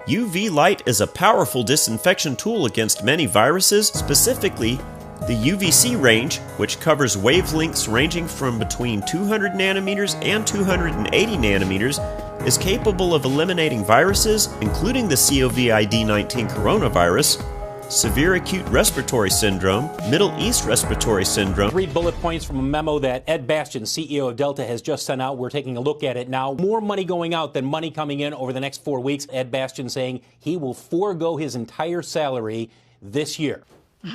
UV light is a powerful disinfection tool against many viruses, specifically the UVC range, which covers wavelengths ranging from between 200 nanometers and 280 nanometers, is capable of eliminating viruses, including the COVID-19 coronavirus, severe acute respiratory syndrome, Middle East respiratory syndrome. 3 bullet points from a memo that Ed Bastian, CEO of Delta, has just sent out. We're taking a look at it now. More money going out than money coming in over the next 4 weeks. Ed Bastian saying he will forego his entire salary this year.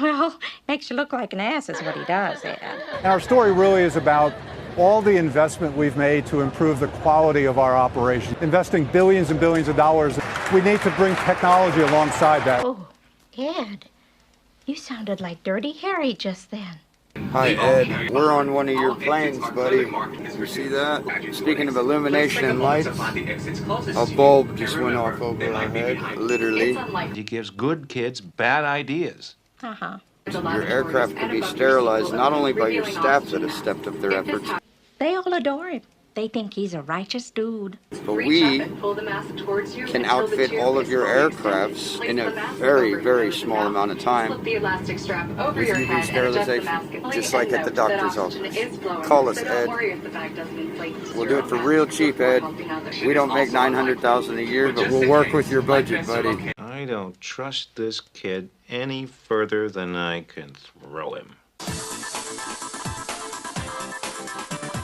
Well, makes you look like an ass is what he does, Ed. Our story really is about all the investment we've made to improve the quality of our operation. Investing billions and billions of dollars, we need to bring technology alongside that. Oh, Ed, you sounded like Dirty Harry just then. Hi, Ed. We're on one of your planes, buddy. You see that? Speaking of illumination and lights, a bulb just went off over our head, literally. He gives good kids bad ideas. Uh-huh. Your aircraft could be sterilized not only by your staff that have stepped up their efforts, They all adore him. They think he's a righteous dude. but we can outfit all of your aircrafts in a very, very small amount of time with UV sterilization, just like at the doctor's office. Call us, Ed. We'll do it for real cheap, Ed. We don't make $900,000 a year, but we'll work with your budget, buddy. I don't trust this kid any further than I can throw him.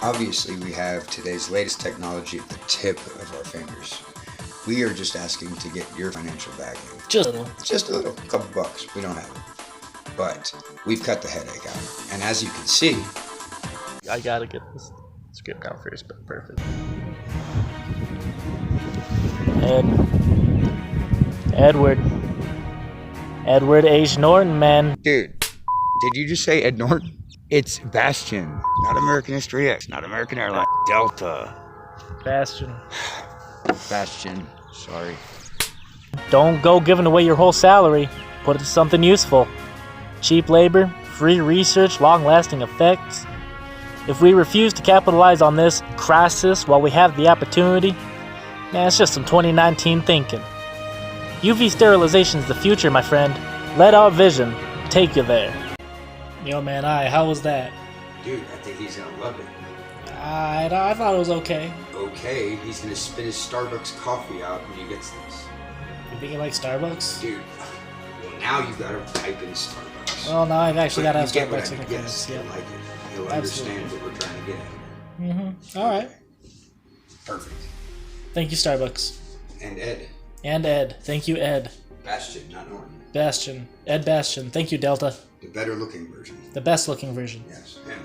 Obviously, we have today's latest technology at the tip of our fingers. We are just asking to get your financial backing. Just a little. Just a little, couple bucks. We don't have it. But we've cut the headache out. And as you can see, I gotta get this script down first, but perfect. Edward H. Norton, man. dude, did you just say Ed Norton? It's Bastian, not American History X, not American Airlines, Delta. Bastian. Bastian, sorry. Don't go giving away your whole salary. Put it to something useful. Cheap labor, free research, long-lasting effects. If we refuse to capitalize on this crisis while we have the opportunity, man, it's just some 2019 thinking. UV sterilization is the future, my friend. Let our vision take you there. Yo, man, how was that? Dude, I think he's gonna love it. I thought it was okay. Okay, he's gonna spit his Starbucks coffee out when he gets this. You think you like Starbucks? Dude, well now you've got to type in Starbucks. Well, now I've actually got to have You get what Starbucks in I the mean. Yes, yeah. he'll like it. He'll Absolutely. understand what we're trying to get at. Mm-hmm. All right. Perfect. Thank you, Starbucks. And Ed. And Ed. Thank you, Ed. Bastian, not Norton. Bastian. Ed Bastian. Thank you, Delta. The better looking version. The best looking version. Yes. And